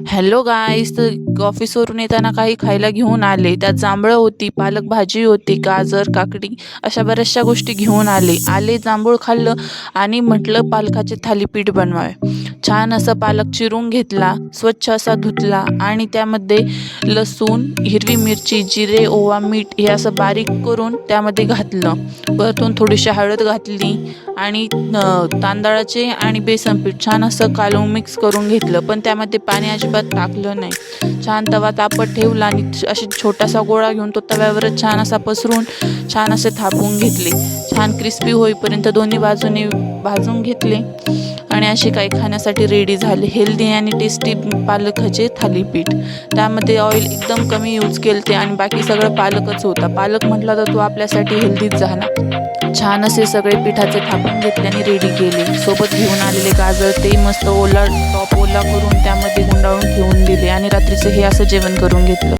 Hello गाईस, तर ऑफिसवरून येताना काही खायला घेऊन आले. त्यात जांभळं होती, पालक भाजी होती, गाजर, काकडी अशा बऱ्याचशा गोष्टी घेऊन आले. जांभूळ खाल्लं आणि म्हटलं पालकाचे थालीपीठ बनवावे. छान असं पालक चिरून घेतला, स्वच्छ असा धुतला आणि त्यामध्ये लसूण, हिरवी मिरची, जिरे, ओवा, मीठ हे असं बारीक करून त्यामध्ये घातलं. परतून थोडीशी हळद घातली आणि तांदळाचे आणि बेसन पीठ छान असं कालवून मिक्स करून घेतलं, पण त्यामध्ये पाणी अजिबात टाकलं नाही. छान तवा तापत ठेवला आणि अशी छोटासा गोळा घेऊन तो तव्यावरच छान असा पसरून छान असे थापून घेतले. छान क्रिस्पी होईपर्यंत दोन्ही बाजूने भाजून घेतले आणि असे काही खाण्यासाठी रेडी झाले. हेल्दी आणि टेस्टी पालकाचे थालीपीठ. त्यामध्ये ऑइल एकदम कमी यूज केले आणि बाकी सगळं पालकच होता. पालक म्हटलं तर तो आपल्यासाठी हेल्दीच झाला. छान असे सगळे पिठाचे थापून घेतले आणि रेडी केले. सोबत घेऊन आलेले गाजर ते मस्त टॉप ओला करून त्यामध्ये गुंडाळून ठेवून दिले आणि रात्रीचं हे असं जेवण करून घेतलं.